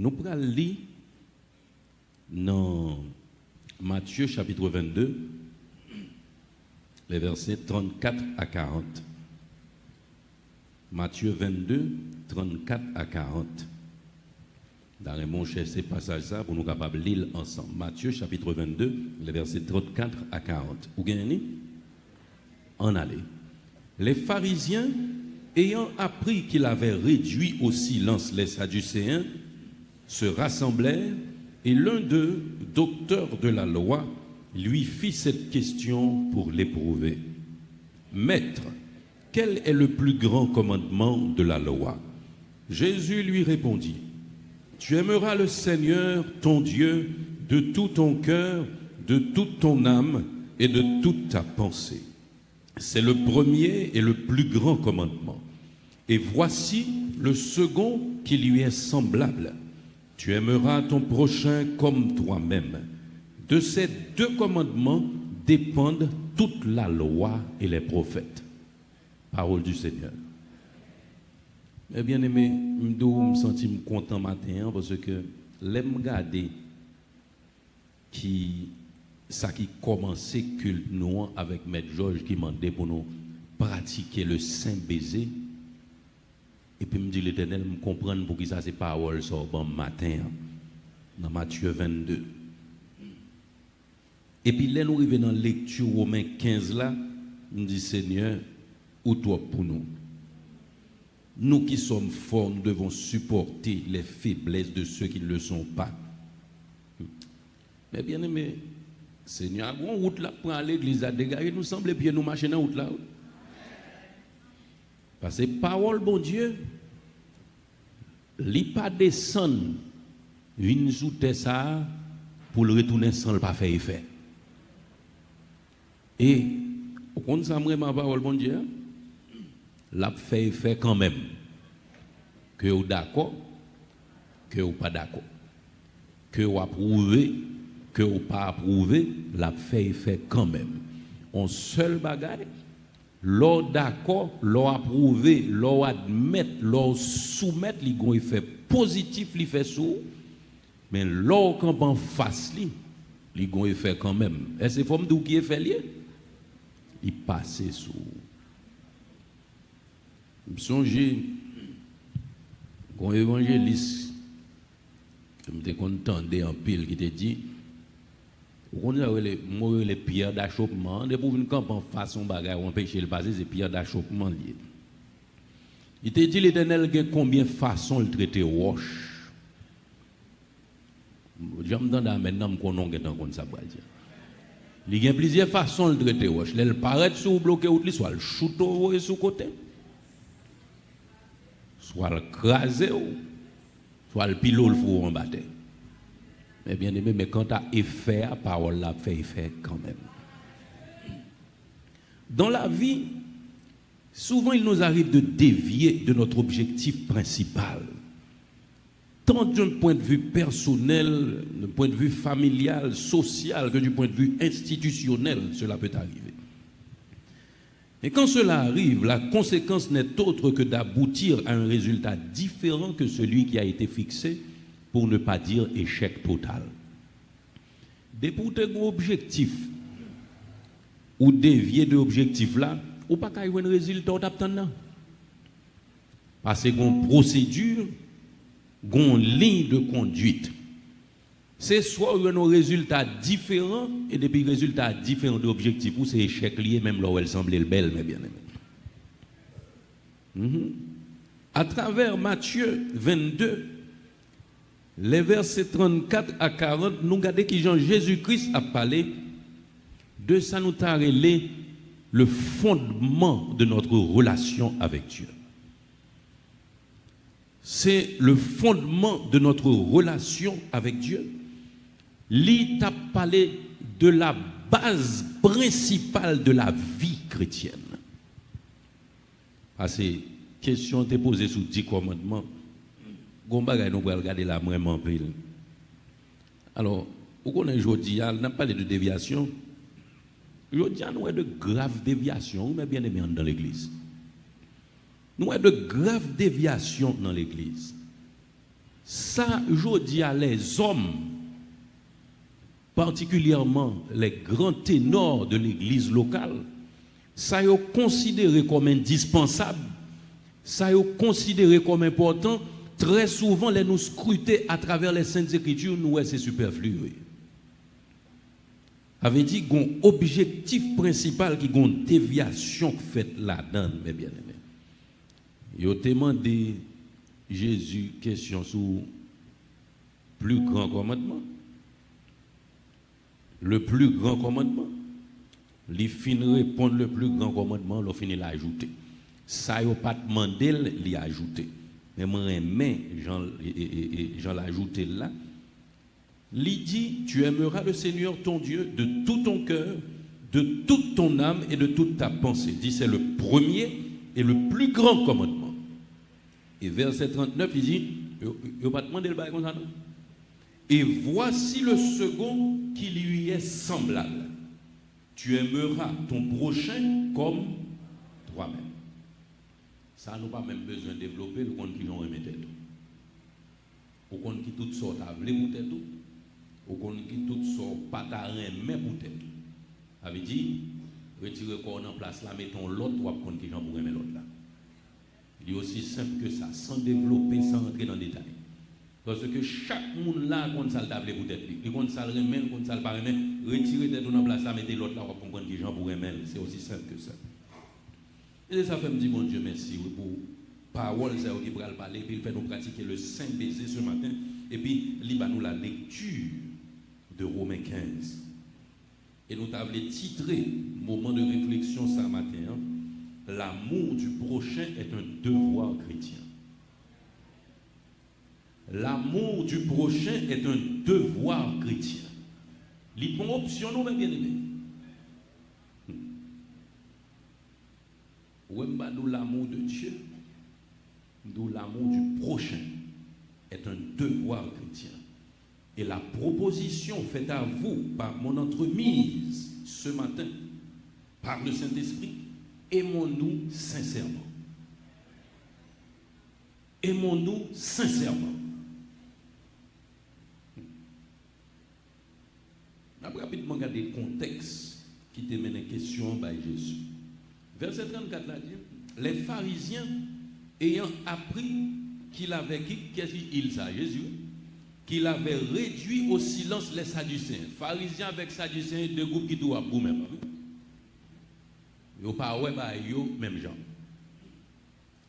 Nous prenons lire dans Matthieu chapitre 22, les versets 34 à 40. Matthieu 22, 34 à 40. Dans mon cher, ces passages-là pour nous capables de lire ensemble. Matthieu chapitre 22, les versets 34 à 40. Vous gagnez? En allez. Les pharisiens, ayant appris qu'il avait réduit au silence les Sadducéens, se rassemblèrent et l'un d'eux, docteur de la loi, lui fit cette question pour l'éprouver. Maître, quel est le plus grand commandement de la loi? Jésus lui répondit, tu aimeras le Seigneur, ton Dieu, de tout ton cœur, de toute ton âme et de toute ta pensée. C'est le premier et le plus grand commandement. Et voici le second qui lui est semblable. Tu aimeras ton prochain comme toi-même. De ces deux commandements dépendent toute la loi et les prophètes. Parole du Seigneur. Eh bien aimé, je me sens content matin parce que l'aime garder qui commençait culte nous avec Maître Georges qui demandait pour nous pratiquer le saint baiser. Et puis me dit l'Éternel me comprendre pour qui ça c'est parole sur bon matin dans Matthieu 22. Et puis là nous arrivons dans la lecture Romains 15 là, me dit Seigneur, ou toi pour nous. Nous qui sommes forts, nous devons supporter les faiblesses de ceux qui ne le sont pas. Mais bien aimé, Seigneur, on route là pour aller à l'église à dégager, nous semble bien nous marcher dans la route là. Parce que parole, bon Dieu, li pas descendre, vient sous terre ça pour le retourner sans le pas faire effet. Et, au compte ça, ma parole, bon Dieu, l'a fait effet quand même. Que vous d'accord, que vous pas d'accord. Que vous approuvez, que vous pas approuvé, l'a fait effet quand même. On seul bagaille. L'on d'accord, l'on approuvé, l'on admet, l'on soumet, il y a un effet positif, il fait sous, mais l'on quand en face, il y a un effet quand même. Est-ce que forme d'où qui est fait lié? Il passe sous. Je me songe, un évangéliste, je me contendais en pile, qui te dit, on a les pierres d'achoppement, de pour une campagne en façon bagarre ou empêcher le passé, c'est pierres d'achoppement liées. Il te dit l'Éternel combien de façons de traiter roche. J'aime dans maintenant me connais comme ça va dire. Il y a plusieurs façons de traiter roche. Elle paraît sous bloqué ou soit le chouteau sous côté. Soit le craser soit le pilote le four en bataille. Mais bien aimé, mais quand tu as effet, la parole là fait effet quand même. Dans la vie, souvent il nous arrive de dévier de notre objectif principal. Tant d'un point de vue personnel, d'un point de vue familial, social, que du point de vue institutionnel, cela peut arriver. Et quand cela arrive, la conséquence n'est autre que d'aboutir à un résultat différent que celui qui a été fixé, pour ne pas dire échec total. Dès pour un objectif ou dévier de l'objectif là, ou pas qu'il y ait un résultat d'obtenir. Parce qu'il y a une procédure, une ligne de conduite. C'est soit il y a un résultat différent, et depuis résultat différent de l'objectif, ou c'est échec lié, même là où elle semblait belle, mais bien aimé. À travers Matthieu 22, les versets 34 à 40, nous regardons que Jésus-Christ a parlé de ça, nous a relé le fondement de notre relation avec Dieu. C'est le fondement de notre relation avec Dieu. Il t'a parlé de la base principale de la vie chrétienne. Parce que question t'est posée sous 10 commandements. Nous allons regarder là vraiment pile. Alors, vous connaissez aujourd'hui, on n'a pas parlé de déviation. Aujourd'hui, nous avons de graves déviations, mais bien aimé dans l'église. Nous avons de graves déviations dans l'église. Ça, je dis à les hommes, particulièrement les grands ténors de l'église locale, ça est considéré comme indispensable, ça est considéré comme important. Très souvent, les nous scruter à travers les Saintes Écritures, nous, c'est superflu. Avait dit qu'on objectif principal qui une déviation faite là-dedans, mes bien-aimés. Il a demandé Jésus question sur plus grand commandement. Le plus grand commandement. Il finit répondre le plus grand commandement, il finit l'ajouter. Ça, il n'a pas demandé l'y ajouter. Mais moi, Jean l'a ajouté là. Il dit, tu aimeras le Seigneur ton Dieu de tout ton cœur, de toute ton âme et de toute ta pensée. Dit, c'est le premier et le plus grand commandement. Et verset 39, il dit, il n'a pas demandé le bail comme ça, non? Et voici le second qui lui est semblable. Tu aimeras ton prochain comme toi-même. Ça n'a pas même besoin de développer le compte qui ont aimé tête. Au compte qui toutes sortes à vler pour tête. Au compte qui toutes sortes pas à remettre pour tête. Ça veut dire, retirer le corps en place là, mettons l'autre ou compte qui ont pour aimer l'autre là. Il est aussi simple que ça, sans développer, sans entrer dans le détail. Parce que chaque monde là, quand ça le table pour tête, quand ça le remet, quand ça le pas remet, retirer tête en place là, mettez l'autre là, pour comprendre qui ont pour aimer. C'est aussi simple que ça. Et ça fait me dire, mon Dieu, merci pour parole qui va parler, puis il fait nous pratiquer le Saint Baiser ce matin, et puis il va nous la lecture de Romains 15. Et nous avons titré, moment de réflexion ce matin, hein, l'amour du prochain est un devoir chrétien. L'amour du prochain est un devoir chrétien. Il prend option, nous, bien aimés. Nous l'amour de Dieu, nous l'amour du prochain est un devoir chrétien. Et la proposition faite à vous par mon entremise ce matin, par le Saint-Esprit, aimons-nous sincèrement. Aimons-nous sincèrement. On va rapidement regarder le contexte qui te mène en question par Jésus. Verset 34 là dit, les pharisiens ayant appris qu'il avait, Jésus, qu'il avait réduit au silence les Sadducéens. Pharisiens avec Sadducéens, deux groupes qui doivent vous même. Ils pas ouais bah yo même gens.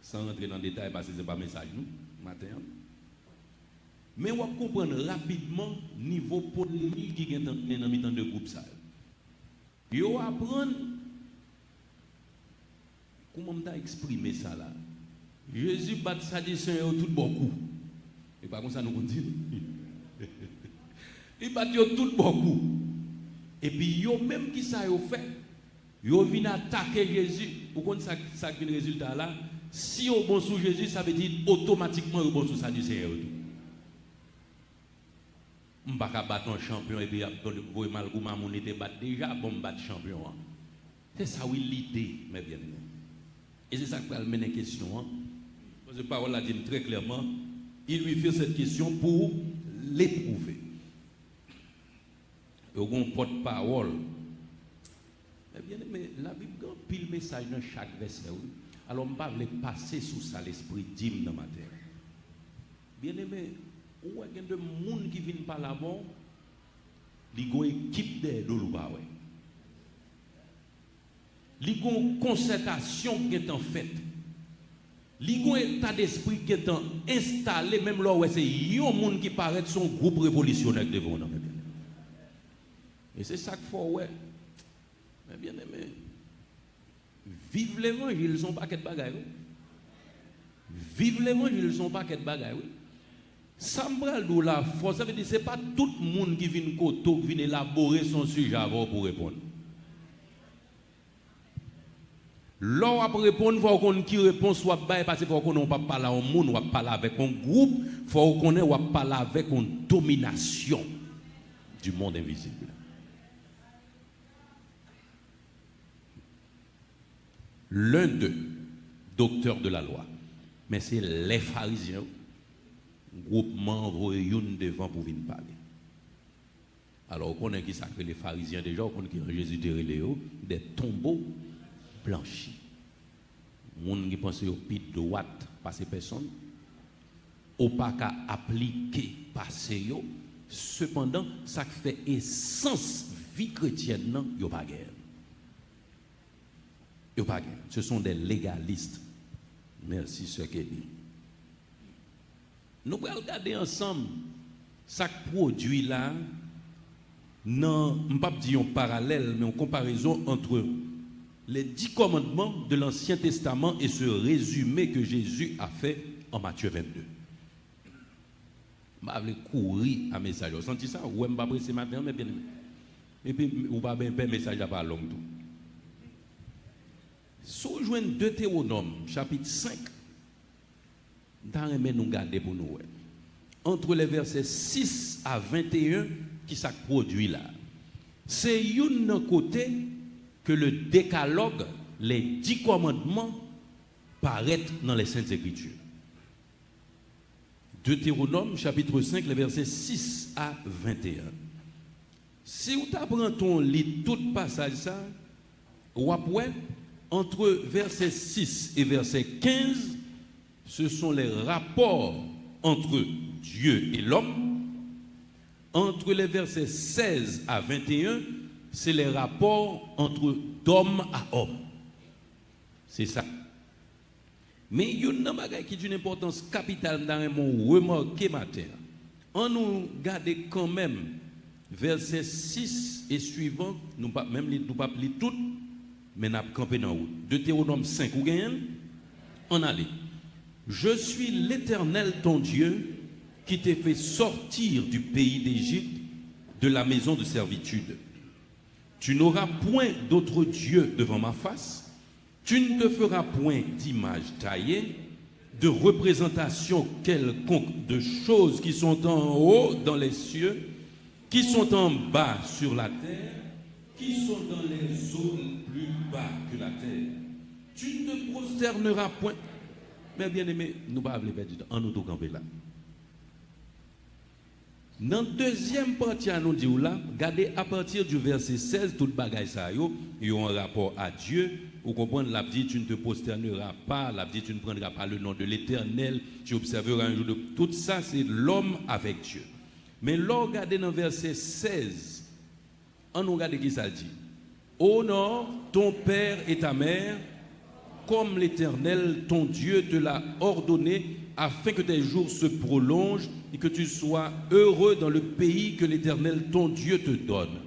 Sans rentrer dans le détail parce que c'est pas message nous matin. Mais on va comprendre rapidement niveau polémique qui est dans le de groupe ça. Yo apprendre comment t'as exprimé ça là. Jésus bat Sadducéens tout beaucoup. Et pas comme ça nous continue. Il bat tout beaucoup. Et puis yo même qui ça yo fait, yo vient attaquer Jésus. Pour qu'on ça le résultat là, si au bon sous Jésus, ça veut dire automatiquement au bon sous Sadducéens. On va pas battre un champion et puis vous mal pour maman était battre déjà bon battre champion. C'est ça oui l'idée mes bien-aimés. Et c'est ça que va mener question. Parce que la parole l'a dit très clairement, il lui fait cette question pour l'éprouver. Et on porte-parole. Mais bien, mais la Bible a pile message dans chaque verset. Alors, on ne va pas passer sous ça l'esprit d'hymne dans ma terre. Bien aimé, où est-ce qu'il y a des gens qui viennent par là-bas, ils ont une équipe de l'Oubaoué. Ils ont une concertation qui est en fait. Ils ont un état d'esprit qui est installé, même là où c'est un monde qui paraît son groupe révolutionnaire devant nous. Et c'est ça qu'il faut, ouais. Mais bien aimé, vive l'évangile, ils sont pas qu'être bagaille. Vive l'évangile, ils sont pas qu'être bagaille. Sambral de la force, ça veut dire que ce n'est pas tout le monde qui vient qui vient élaborer son sujet avant pour répondre. Là, après répondre, il faut qu'on qui répond soit bail parce qu'il faut qu'on ne pas parler au monde, on va parler avec un groupe, il faut qu'on va parler avec une domination du monde invisible. L'un d'eux, docteur de la loi, mais c'est les pharisiens, groupement envoyé une devant pour venir parler. Alors, on connaît qui s'appelle les pharisiens déjà, on connaît qui en Jésus des tombeaux blanchis. Les gens qui pensent au pied droite passer personne, ou pas qu'à appliquer passer yo. Cependant, ça fait essence vie chrétienne non, yo pas guerre. Yo pas guerre. Ce sont des légalistes. Merci ce Kelly. Nous allons regarder ensemble ça produit là. Non, je ne pas dire en parallèle, mais en comparaison entre les 10 commandements de l'Ancien Testament et ce résumé que Jésus a fait en Matthieu 22. Je vais courir à message. Vous sentez ça? Ou je vais ce matin, mais bien aimé. Et puis, vous ne pouvez pas un message à pas long tout. Si vous jouez Deutéronome, chapitre 5, nous garder pour nous. Entre les versets 6 à 21, qui ça produit là. C'est un côté que le décalogue, les 10 commandements, paraissent dans les Saintes Écritures. Deutéronome, chapitre 5, les versets 6 à 21. Si vous apprenez lit tout passage ça, ou après, entre verset 6 et verset 15, ce sont les rapports entre Dieu et l'homme. Entre les versets 16 à 21, c'est les rapports entre d'homme à homme. C'est ça. Mais il y a une chose qui est d'une importance capitale dans mon remarqué matin. On nous garde quand même versets 6 et suivants, nous pas même nous pas lire tout, mais nous camper dans route. Deutéronome 5 ou gagnez, on allait. Je suis l'Éternel ton Dieu qui t'ai fait sortir du pays d'Égypte, de la maison de servitude. Tu n'auras point d'autre Dieu devant ma face, tu ne te feras point d'image taillée, de représentation quelconque de choses qui sont en haut dans les cieux, qui sont en bas sur la terre, qui sont dans les eaux plus bas que la terre. Tu ne te prosterneras point. Mais bien aimé, nous ne pouvons pas perdre du temps. En nous camper là. Dans la deuxième partie, nous dit là, regardez à partir du verset 16, tout bagaille ça y a un rapport à Dieu. Vous comprenez, l'a dit, tu ne te prosterneras pas, l'a dit, tu ne prendras pas le nom de l'Éternel, tu observeras un jour de... Tout ça, c'est l'homme avec Dieu. Mais là, regardez dans le verset 16, on nous regarde qui ça dit. Honore ton père et ta mère, comme l'Éternel, ton Dieu, te l'a ordonné, afin que tes jours se prolongent et que tu sois heureux dans le pays que l'Éternel, ton Dieu, te donne.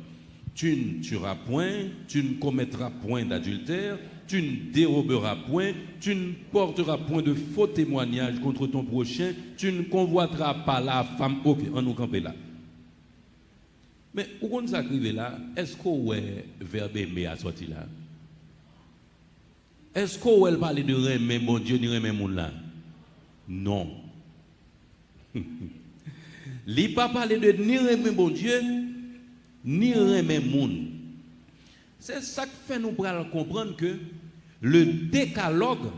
Tu ne tueras point, tu ne commettras point d'adultère, tu ne déroberas point, tu ne porteras point de faux témoignages contre ton prochain, tu ne convoiteras pas la femme. Ok, on nous campe là. Mais où on s'arrive là, est-ce qu'on est verbe aimer à sortir là? Est-ce qu'on est parler de remer mon Dieu, ni remer mon là? Non. Il n'a pas parlé de ni remer mon Dieu, ni remer mon. C'est ça qui fait nous comprendre que le décalogue,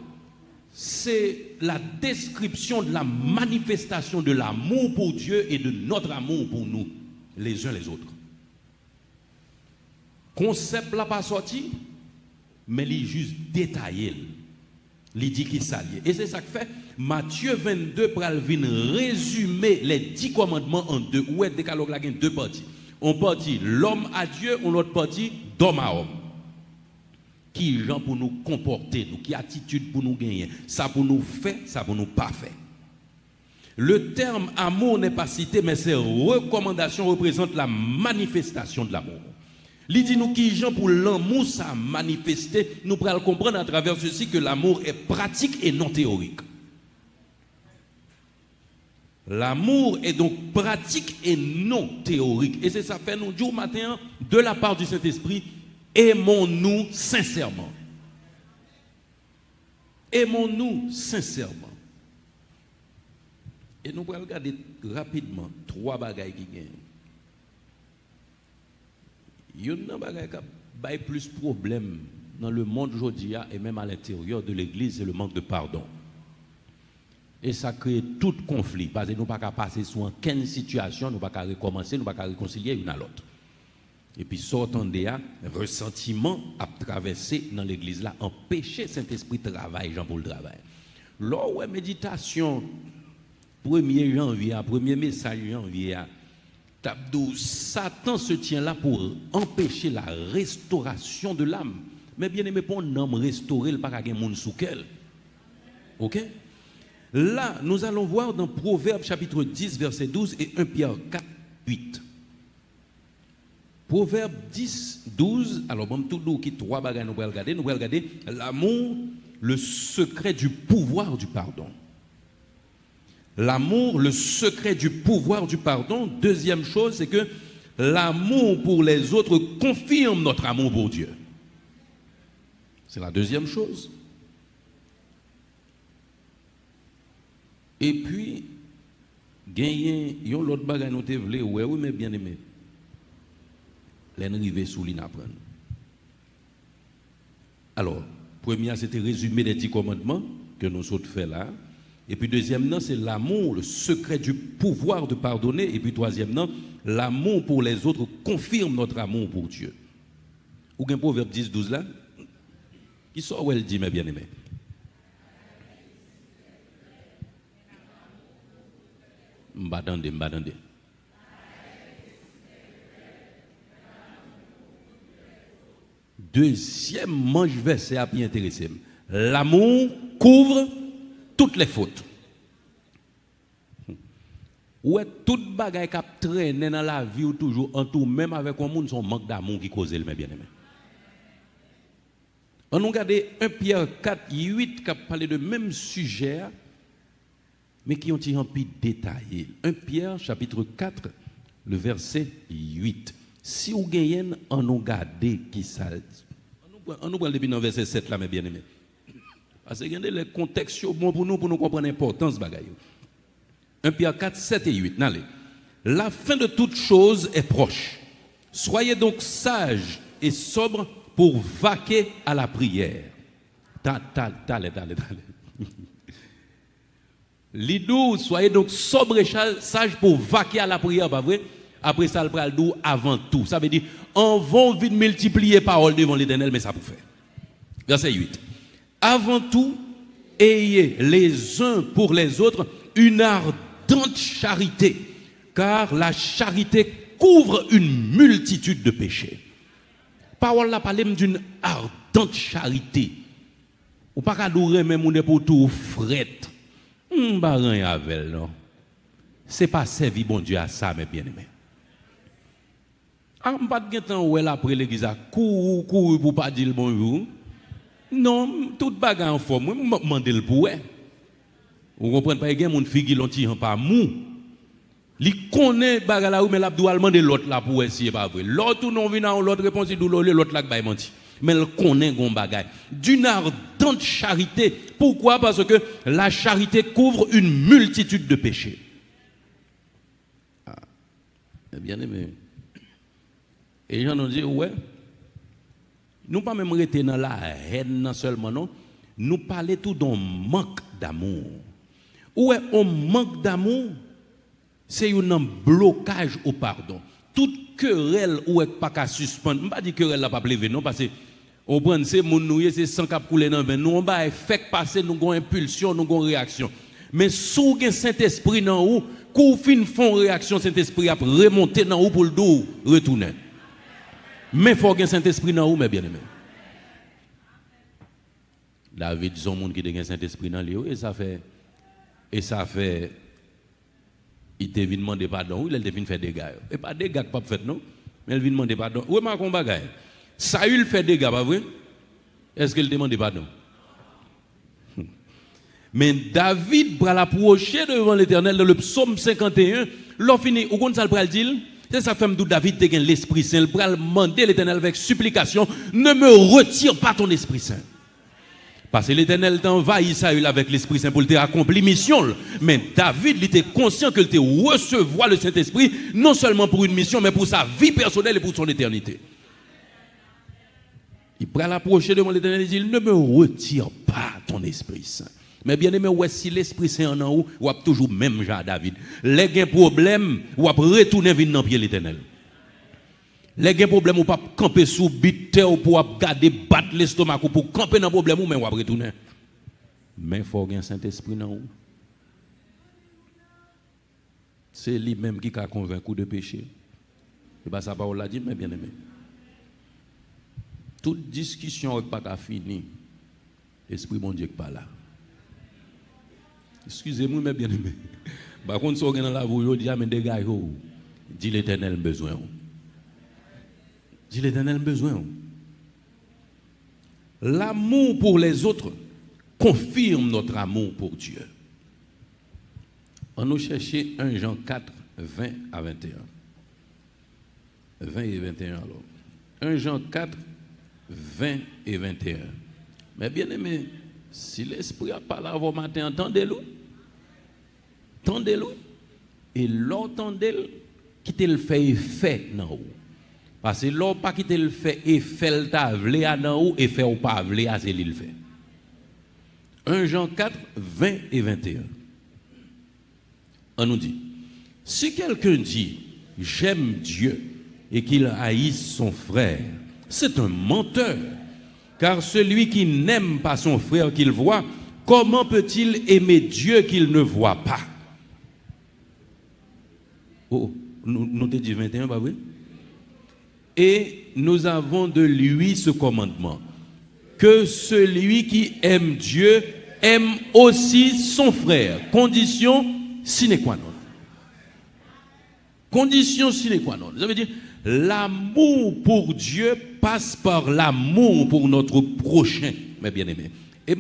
c'est la description de la manifestation de l'amour pour Dieu et de notre amour pour nous, les uns les autres. Concept là pas sorti, mais il est juste détaillé. Il dit qu'il s'allie. Et c'est ça que fait Matthieu 22 pour résumer les 10 commandements en deux. Où est le décalogue là, il y a deux parties. On partie l'homme à Dieu, on l'autre partie d'homme à homme. Qui gens pour nous comporter, nous, qui attitude pour nous gagner, ça pour nous faire, ça pour nous pas faire. Le terme amour n'est pas cité, mais ces recommandations représentent la manifestation de l'amour. Il dit nous qui gens pour l'amour ça manifester, nous pourrons comprendre à travers ceci que l'amour est pratique et non théorique. L'amour est donc pratique et non théorique. Et c'est ça fait nous dire matin de la part du Saint-Esprit, aimons-nous sincèrement. Aimons-nous sincèrement. Et nous allons regarder rapidement 3 bagailles qui gagnent. Il y a un bagage qui a plus de problèmes dans le monde aujourd'hui et même à l'intérieur de l'Église, c'est le manque de pardon. Et ça crée tout conflit. Parce que nous ne pouvons pas passer sur aucune situation, nous ne pouvons pas recommencer, nous ne pouvons pas réconcilier une à l'autre. Et puis, sortant de là, ressentiment a traversé dans l'église là, empêcher Saint-Esprit de travailler, Jean pour le travail. Lors où méditation, 1er janvier, premier message janvier, Tabdou, Satan se tient là pour empêcher la restauration de l'âme. Mais bien aimé, pour un homme restauré, il n'y a pas de monde sous quel. Ok? Là, nous allons voir dans Proverbes chapitre 10, verset 12 et 1 Pierre 4, 8. Proverbe 10, 12, alors bon, tout nous qui trois bagages nous allons regarder l'amour, le secret du pouvoir du pardon. L'amour, le secret du pouvoir du pardon. Deuxième chose, c'est que l'amour pour les autres confirme notre amour pour Dieu. C'est la deuxième chose. Et puis, gagner, yon l'autre bagage nous te vle, oui, mais bien aimé. L'arrivée sous l'inapprendre. Alors, premier, c'était résumé des 10 commandements que nous autres fait là. Et puis deuxième, c'est l'amour, le secret du pouvoir de pardonner. Et puis troisième, l'amour pour les autres confirme notre amour pour Dieu. Ou bien Proverbe 10, 12 là, qui sort où elle dit, mes bien-aimés? M'badande. Deuxième manche verset à bien intéressé. L'amour couvre toutes les fautes. Ouais, toute bagaille qui traîne dans la vie ou toujours en tout, même avec un monde, son manque d'amour qui cause le bien-aimé. On regarde 1 Pierre 4, 8 qui parle de même sujet, mais qui ont un peu détaillé. 1 Pierre chapitre 4, le verset 8. Si vous gagnez, on nous garde qui ça. On nous prend depuis le verset 7 là, mes bien-aimés. Parce que le contexte est bon pour nous comprendre l'importance de bagaille. 1 Pierre 4, 7 et 8. Allez. La fin de toute chose est proche. Soyez donc sages et sobres pour vaquer à la prière. Allez. Lidou, soyez donc sobres et sages pour vaquer à la prière, pas vrai? Après ça, le pral dou avant tout. Ça veut dire, on va vite multiplier parole devant l'Éternel, mais ça pour faire. Verset 8. Avant tout, ayez les uns pour les autres une ardente charité, car la charité couvre une multitude de péchés. Parole là parle d'une ardente charité. Ou pas qu'à dourer même on est pour tout fret. Baran yavel non. C'est pas servi bon Dieu à ça mes bien-aimés. Ah, pas de temps où elle après l'église a couru pour pas dire bonjour. Non, toute bagarre en forme, moi demander le pour. Vous comprenez pas, il y a des filles qui l'ont tiré par mou. Li connaît bagarre là où mais l'abdou demander l'autre là pour essayer pas vrai. L'autre non vient l'autre réponse l'autre là bail menti. Mais elle connaît gon bagaille. D'une ardente charité. Pourquoi? Parce que la charité couvre une multitude de péchés. Ah, bien aimé. Et les gens ont dit, ouais, nous pas même rester dans la haine seulement, non. Nous parlons tout d'un manque d'amour. Ouais, on manque d'amour, c'est un blocage au pardon. Toute querelle ou pas qu'à suspendre. Je ne pas dire querelle là pas lever non parce que on prend c'est mon noué c'est sans cap couler dans vin. Nous on va fait passer nous gon impulsion, nous gon réaction. Mais sous gen Saint-Esprit dans ou, kou fin font réaction Saint-Esprit a remonter dans ou pour le dos retourner. Mais faut gen Saint-Esprit dans ou mes bien-aimés. David son monde qui a Saint-Esprit dans lui et ça fait il te vient demander pardon, il te vient faire des dégâts. Et pas des dégâts pas fait non, mais il vient demander pardon. Oui, ma combat bagaille. Saül fait des dégâts pas vrai? Est-ce qu'il demande pardon? Mais David va l'approcher devant l'Éternel dans le psaume 51, l'on finit ou quand ça le pral dire, c'est ça fait d'où David te gagne l'Esprit Saint, il pral demander l'Éternel avec supplication, ne me retire pas ton Esprit Saint. Parce que l'Éternel t'envahit Saül avec l'Esprit Saint pour te accomplir mission. Mais David, il était conscient qu'il te recevoir le Saint-Esprit, non seulement pour une mission, mais pour sa vie personnelle et pour son éternité. Il prend l'approcher devant l'Éternel et dit, ne me retire pas ton Esprit Saint. Mais bien aimé, ouais, si l'Esprit Saint en haut, ou a toujours même Jean David. Les gains problème, ou a retourner vers dans pied l'Éternel. Les gains problème ou pas camper sous bite ou pour garder battre l'estomac ou pour camper dans problème ou mais ou a retourner. Mais faut gain Saint-Esprit dans haut. C'est lui-même qui a convaincu de péché. Et pas ça parole l'a dit mais bien aimé. Toute discussion n'est pas finie. Esprit bon Dieu n'est pas là. Excusez-moi, mais bien aimé. Par contre, si on est dans la voie, on dit, mais dégage, dit l'Éternel besoin. Dit l'Éternel besoin. L'amour pour les autres confirme notre amour pour Dieu. On nous chercher 1 Jean 4, 20 à 21. 20 et 21 alors. 1 Jean 4, 20 et 21. Mais bien aimé, si l'Esprit a parlé avant matin, entendez-le. Entendez-le. Et l'entendez-le, quittez le fait effet dans vous. Parce que l'autre pas quitter le fait effet le tavlé à dans vous et fait ou pas vlé à c'est le fait. 1 Jean 4, 20 et 21. On nous dit, si quelqu'un dit j'aime Dieu et qu'il haïsse son frère, c'est un menteur. Car celui qui n'aime pas son frère qu'il voit, comment peut-il aimer Dieu qu'il ne voit pas? Oh, nous te dit 21, bah oui. Et nous avons de lui ce commandement, que celui qui aime Dieu aime aussi son frère. Condition sine qua non. Condition sine qua non. Ça veut dire, l'amour pour Dieu passe par l'amour pour notre prochain, mes bien-aimés. Et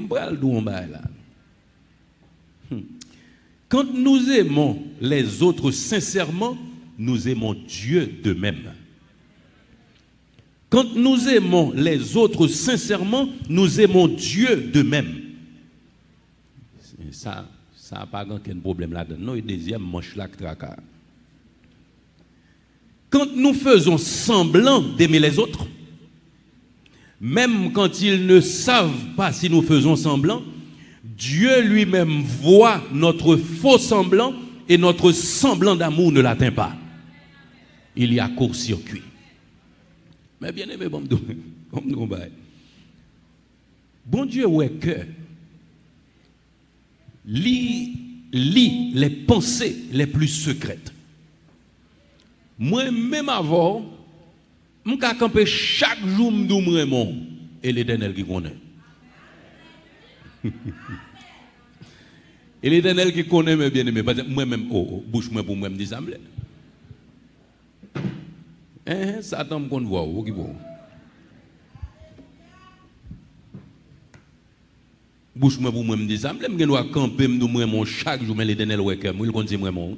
quand nous aimons les autres sincèrement, nous aimons Dieu de même. Quand nous aimons les autres sincèrement, nous aimons Dieu de même. Ça n'a pas aucun problème là-dedans. Non, et deuxième manche là, tracas. Quand nous faisons semblant d'aimer les autres, même quand ils ne savent pas si nous faisons semblant, Dieu lui-même voit notre faux semblant et notre semblant d'amour ne l'atteint pas. Il y a court-circuit. Mais bien aimé, bon Dieu, ouais que lit les pensées les plus secrètes. Moi, même avant, je vais camper chaque jour, je et l'Éternel qui connaît. Et l'Éternel qui connaît, mes bien-aimés, parce que moi-même, bouche moi pour moi, me dire ça. Satan me voit, ok bon. Bouche moi pour moi, me dire ça. Je dois camper, me chaque jour, mais l'Éternel ouais que moi, il connaît moi.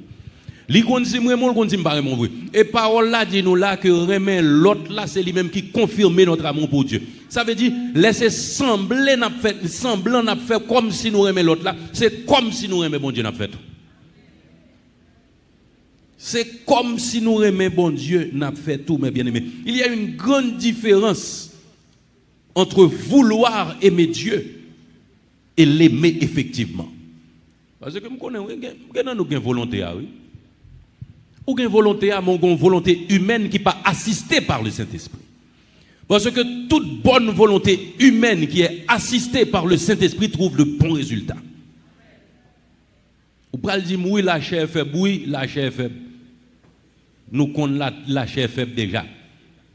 Li konti moi mon konti me paraît mon vrai et parole là dit nous là que remet l'autre là c'est lui-même qui confirme notre amour pour Dieu. Ça veut dire laisser semblant n'a fait comme si nous remet l'autre là, c'est comme si nous remet bon Dieu n'a fait. C'est comme si nous remet bon Dieu n'a fait tout mes bien-aimés. Il y a une grande différence entre vouloir aimer Dieu et l'aimer effectivement. Parce que nous connaissons une volonté oui. Ou une volonté à mon volonté humaine qui n'est pas assistée par le Saint-Esprit. Parce que toute bonne volonté humaine qui est assistée par le Saint-Esprit trouve le bon résultat. Ou pral dire oui la chair est faible, oui la chair est faible. Nous connaissons la chair faible déjà.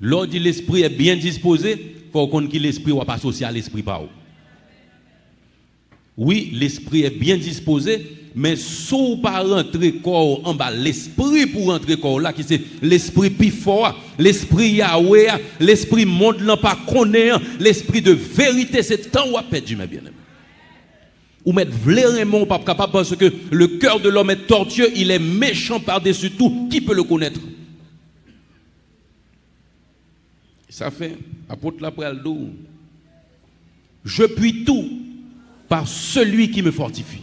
Lors dit l'esprit est bien disposé, il faut qu'on que l'esprit ne va pas associer à l'esprit par où. Oui, l'esprit est bien disposé, mais sous pas rentrer corps en bas, l'esprit pour rentrer corps là, qui c'est l'esprit plus fort, l'esprit Yahweh, l'esprit monde n'a pas connaît, l'esprit de vérité, c'est temps où a perdu mes bien-aimés. Ou mettre vraiment pas capable parce que le cœur de l'homme est tortueux, il est méchant par-dessus tout, qui peut le connaître? Ça fait, apôtre la pral d'eau. Je puis tout par celui qui me fortifie.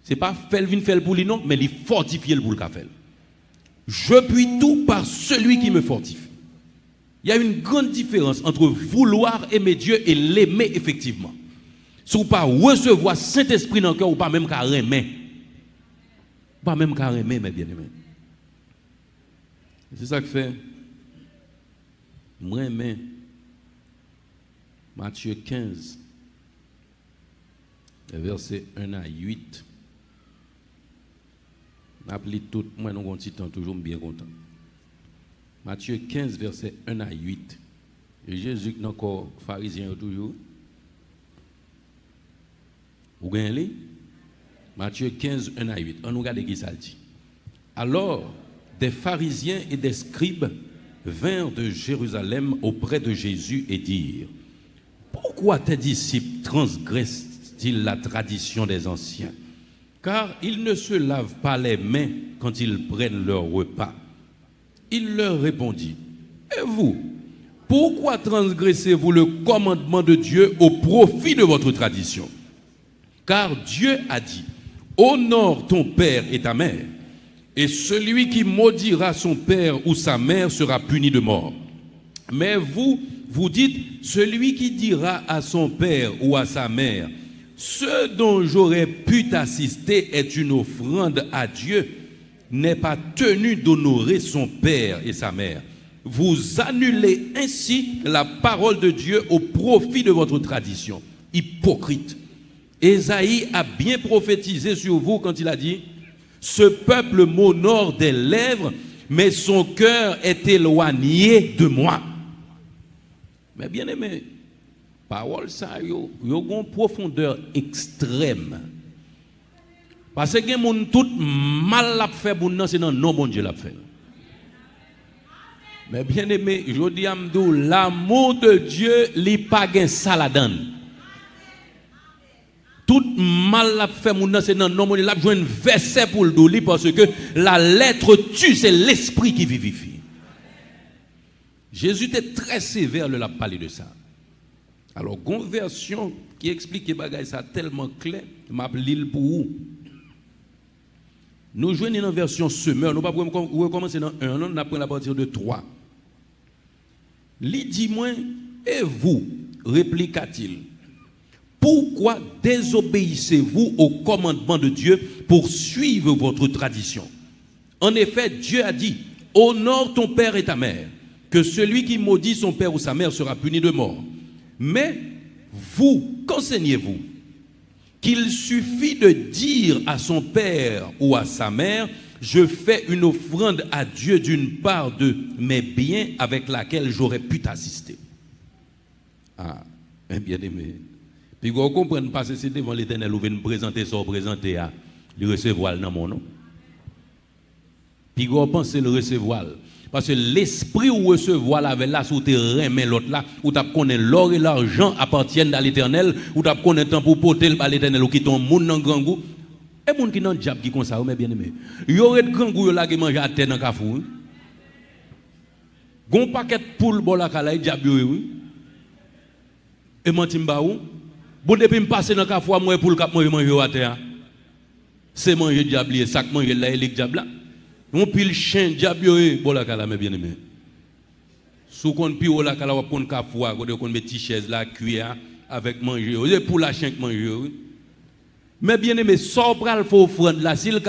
Ce n'est pas faire pour lui, non, mais il fortifie pour le café. Je puis tout par celui qui me fortifie. Il y a une grande différence entre vouloir aimer Dieu et l'aimer effectivement. Si vous pas recevoir Saint-Esprit dans le cœur, ou pas même qu'à remettre. Pas même qu'à remettre, mes bien-aimés. C'est ça que fait. Moi, Matthieu 15, verset 1 à 8. Appelez tout, moi, nous avons un petit temps, toujours bien content. Matthieu 15, verset 1 à 8. Et Jésus, encore pharisien, toujours. Vous gagnez? Matthieu 15, 1 à 8. On regarde qui ça dit. Alors, des pharisiens et des scribes vinrent de Jérusalem auprès de Jésus et dirent: pourquoi tes disciples transgressent-ils la tradition des anciens? Car ils ne se lavent pas les mains quand ils prennent leur repas. Il leur répondit: et vous, pourquoi transgressez-vous le commandement de Dieu au profit de votre tradition? Car Dieu a dit: honore ton père et ta mère, et celui qui maudira son père ou sa mère sera puni de mort. Mais vous, vous dites: celui qui dira à son père ou à sa mère, ce dont j'aurais pu t'assister est une offrande à Dieu, n'est pas tenu d'honorer son père et sa mère. Vous annulez ainsi la parole de Dieu au profit de votre tradition. Hypocrite. Ésaïe a bien prophétisé sur vous quand il a dit: ce peuple m'honore des lèvres, mais son cœur est éloigné de moi. Mais bien aimé, parole ça yo une profondeur extrême. Parce que mon tout mal l'a fait pour nous, c'est dans non bon Dieu l'a fait. Mais bien aimé, je dis à m'dou, l'amour de Dieu li pas gen ça la donne. Tout mal l'a fait mon c'est dans non bon Dieu l'a joué un verset pour le doli parce que la lettre tue, c'est l'esprit qui vivifie. Jésus était très sévère, le l'a parlé de ça. Alors, une version qui explique que bagay ça tellement clair, m'a l'île pour vous. Nous jouons dans une version semeur, nous ne pouvons pas recommencer dans 1, on apprend à partir de 3. Li dit moi, et vous, répliqua-t-il, pourquoi désobéissez-vous au commandement de Dieu pour suivre votre tradition? En effet, Dieu a dit: honore ton père et ta mère, que celui qui maudit son père ou sa mère sera puni de mort. Mais vous, qu'enseignez-vous? Qu'il suffit de dire à son père ou à sa mère: je fais une offrande à Dieu d'une part de mes biens avec laquelle j'aurais pu t'assister. Ah, bien aimé. Puis vous comprenez pas, c'est devant l'Éternel où vous venez présenter ça, présenter à le recevoir dans mon nom. Puis vous pensez le recevoir. Parce que l'esprit où recevoir la là, sous te remet l'autre là, où tu connais l'or et l'argent appartiennent à l'Éternel, où tu connais temps pour porter à l'Éternel, ou qui ton monde dans grand goût. Et moun qui dans diable qui comme ça, mais bien aimé. Il y aurait de grand goût là qui mange à terre dans kafou. Gon paquet poule bon la kala diable oui. Et mantimba ou bon depuis me passer dans kafou moi pour le cap manger à terre. C'est manger diable et sac manger là et diable là. On pile chien diable bon la kala mais bien aimé. Sous kon pi la kala ou kon kafou qu'on met petite chaise là cuillère avec manger. Et pour la chien manger oui. Mais bien aimé, sans pral faut offrande là, s'il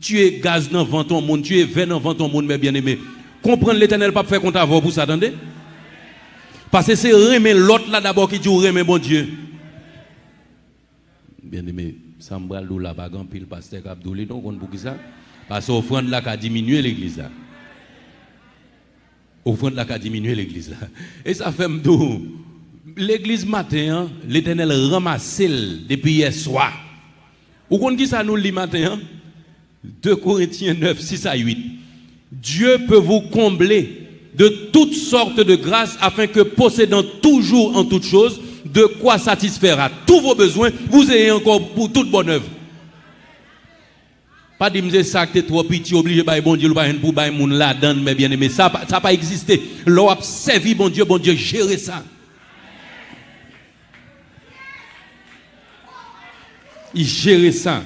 tu es gaz dans vent ton monde, tu es vin dans vent ton monde, mais bien aimé. Comprendre l'Éternel pas faire compte avoir pour ça, attendez? Parce que c'est remet l'autre là d'abord qui dit remet bon Dieu. Bien aimé, ça me bral là pas grand pile pasteur Abdouli donc on pour qui ça? Parce que offrande là qui a diminué l'église là. Offrande là qui a diminué l'église là. Et ça fait m'dou l'église matin, l'Éternel ramasse depuis hier soir. Vous comprenez qui ça nous lit matin? 2 Corinthiens 9, 6 à 8. Dieu peut vous combler de toutes sortes de grâces afin que possédant toujours en toutes choses, de quoi satisfaire à tous vos besoins, vous ayez encore pour toute bonne œuvre. Pas dire que ça que trop petit obligé de bon Dieu pour bailler moun la donne mais bien aimé ça pas existé. L'on a servi bon Dieu gérer ça. Il gérait ça.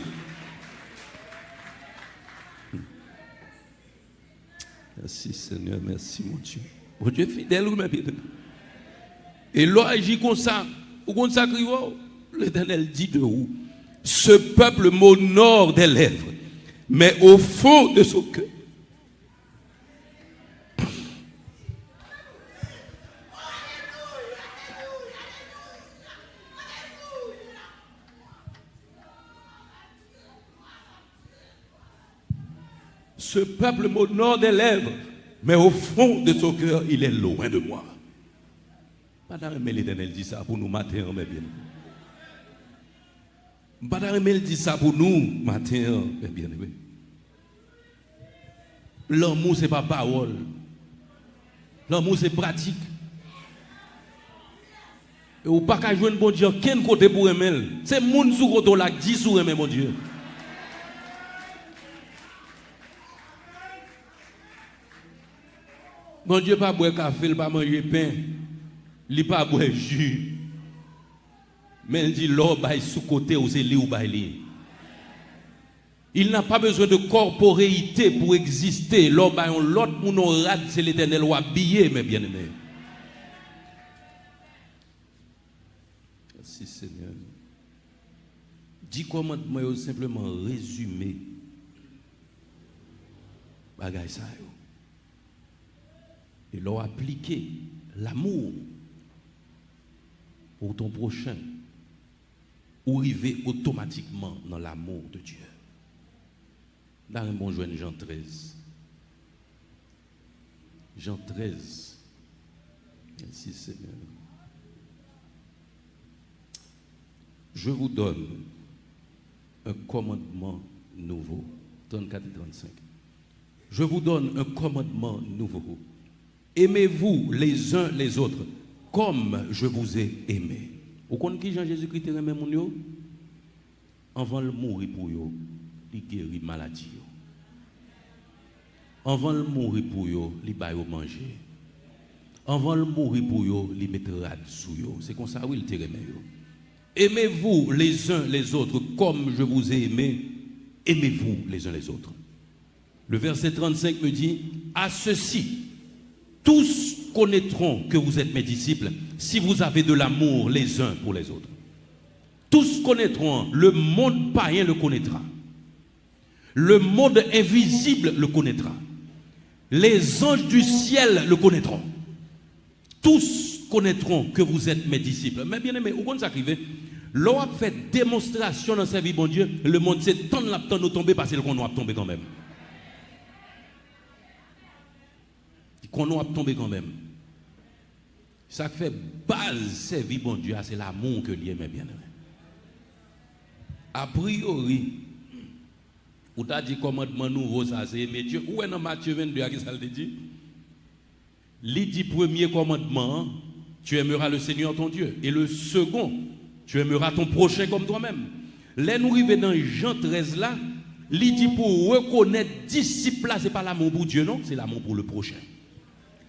Merci Seigneur, merci mon Dieu. Mon Dieu est fidèle ou bien. Et l'on agit comme ça. Ou qu'on s'accrie, l'Éternel dit de où? Ce peuple m'honore des lèvres, mais au fond de son cœur. Ce peuple m'honore des lèvres, mais au fond de son cœur, il est loin de moi. Madame l'Éternel dit ça pour nous matin, mes bien. Madame dit ça pour nous matin, mes bien. L'amour, ce n'est pas parole. L'amour, c'est pratique. Et vous n'avez pas jouer un bon Dieu, quel côté pour aimer? C'est mon sous côté là qui dit sous aimer mon Dieu. Mon Dieu pas boire café, il pas manger pain, il pas boire jus. Mais il dit l'or bail sous côté ou c'est lui ou bail. Il n'a pas besoin de corporéité pour exister. L'or bail l'autre pour nous rad c'est l'Éternel ou habillé mes bien-aimés. Merci Seigneur. 10 commandements simplement résumé. Bagay ça yo. Et leur appliquer l'amour pour ton prochain ou arriver automatiquement dans l'amour de Dieu. Dans un bon jeune Jean 13. Jean 13. Merci Seigneur. Je vous donne un commandement nouveau. 34 et 35. Je vous donne un commandement nouveau. Aimez-vous les uns les autres comme je vous ai aimé. Vous connaissez qui Jean-Jésus-Christ aimé mon yo? Avant de mourir pour yo, il guérit maladie. Avant de mourir pour yo, il baille manger. Avant de mourir pour yo, il met rad sous yo. C'est comme ça où il te aimé yo. Aimez-vous les uns les autres comme je vous ai aimé. Aimez-vous les uns les autres. Le verset 35 me dit, à ceci, tous connaîtront que vous êtes mes disciples si vous avez de l'amour les uns pour les autres. Tous connaîtront, le monde païen le connaîtra. Le monde invisible le connaîtra. Les anges du ciel le connaîtront. Tous connaîtront que vous êtes mes disciples. Mais bien aimé, où qu'on s'arrive, l'on a fait démonstration dans sa vie, bon Dieu, le monde s'est tant de nous tomber parce qu'on a tombé quand même. Qu'on a tombé quand même. Ça fait base servir bon Dieu, c'est l'amour que lui mes bien-aimés. A priori, ou t'as dit commandement nouveau ça c'est aimer Dieu. Où est dans Matthieu 22 qui ça le dit? Il dit premier commandement, tu aimeras le Seigneur ton Dieu. Et le second, tu aimeras ton prochain comme toi-même. Là nous arrivons dans Jean 13 là, il dit pour reconnaître disciple là, c'est pas l'amour pour Dieu non, c'est l'amour pour le prochain.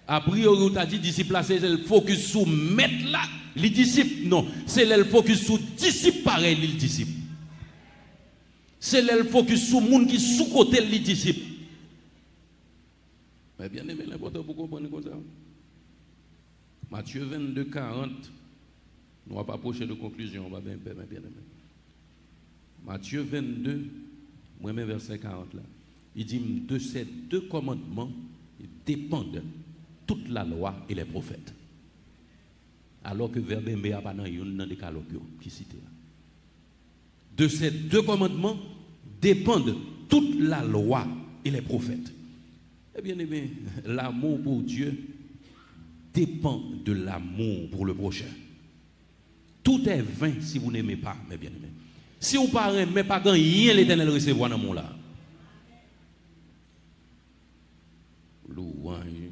A priori, tu as dit disciple, c'est le focus sur maître là, les disciples. Non, c'est le focus sur disciple pareil, les disciples. C'est le focus sur monde qui sous côté les disciples. Mais bien aimé, l'important pour comprendre comme ça. Matthieu 22, 40. Nous ne va pas approcher de conclusion, on va bien aimé. Matthieu 22, moi-même verset 40 là. Il dit de ces deux commandements dépendent toute la loi et les prophètes. Alors que verbe aimer a pas dans une dans des dialogues qui cité. De ces deux commandements dépendent toute la loi et les prophètes. Eh bien aimé, l'amour pour Dieu dépend de l'amour pour le prochain. Tout est vain si vous n'aimez pas, mes bien-aimés. Si vous ne n'aimez pas, rien l'Éternel recevoir dans mon là. Louange,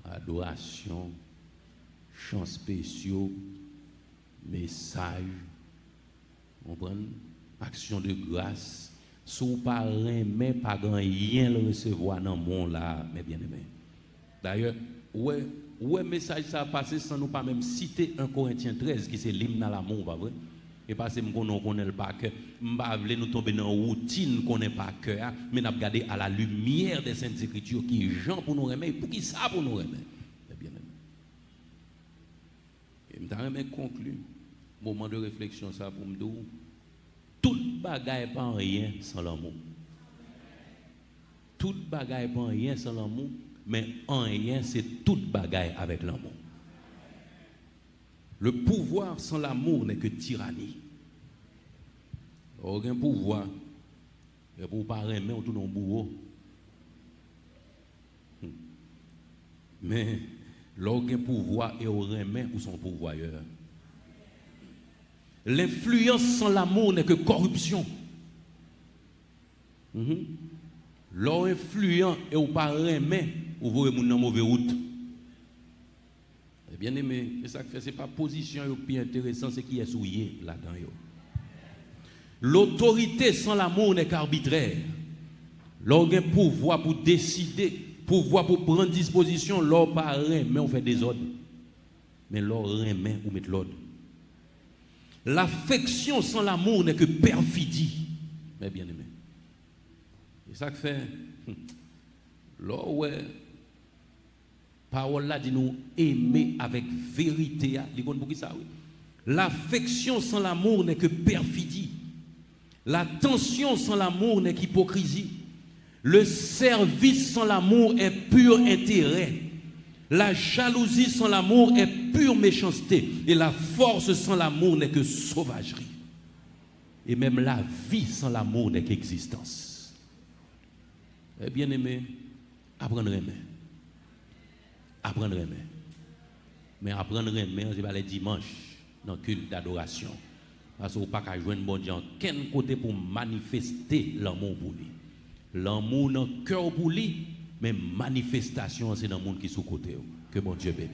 adoration, chants spéciaux, messages, action de grâce. Si vous ne n'aimez pas, rien le recevoir dans mon là, mes bien-aimés. D'ailleurs, ouais, message ça a passé sans nous pas même citer 1 Corinthiens 13 qui c'est l'hymne à l'amour, pas vrai? Et parce que nous connaissons pas que nous nous tomber dans une routine qu'on n'est pas que mais nous regarder à la lumière des Saintes Écritures qui Jean pour nous remettre pour qui ça pour nous remettre. Bien aimé. Je vais conclure. Moment de réflexion ça pour me dire. Toute bagaille pas rien sans l'amour. Toute bagaille pas rien sans l'amour, mais en rien c'est toute bagaille avec l'amour. Le pouvoir sans l'amour n'est que tyrannie. Aucun pouvoir, et pour pas aimer, on tourne en bourreau. Mais l'aucun pouvoir et au remet ou son pourvoyeur. L'influence sans l'amour n'est que corruption. L'or influent et au pas remet ou vous remet dans mauvaise route. Bien aimé, c'est ça que fait, c'est pas position le plus intéressant, c'est qui est souillé là-dedans. L'autorité sans l'amour n'est qu'arbitraire. L'organe pouvoir pour décider, pouvoir pour prendre disposition, l'or pas remet on fait des ordres. Mais l'or remet ou met l'ordre. L'affection sans l'amour n'est que perfidie. Mais bien aimé. C'est ça que fait. L'or ouais. Parole là dit nous aimer avec vérité. L'affection sans l'amour n'est que perfidie. L'attention sans l'amour n'est qu'hypocrisie. Le service sans l'amour est pur intérêt. La jalousie sans l'amour est pure méchanceté. Et la force sans l'amour n'est que sauvagerie. Et même la vie sans l'amour n'est qu'existence. Eh bien aimé, apprendre à aimer. Apprendre à aimer. Mais apprendre à aimer, c'est pas les dimanches dans le culte d'adoration. Parce qu'on ne peut pas jouer un bon Dieu en quel côté pour manifester l'amour pour lui. L'amour dans le cœur pour lui, mais manifestation, c'est dans le monde qui est sous côté. Que bon Dieu bénisse.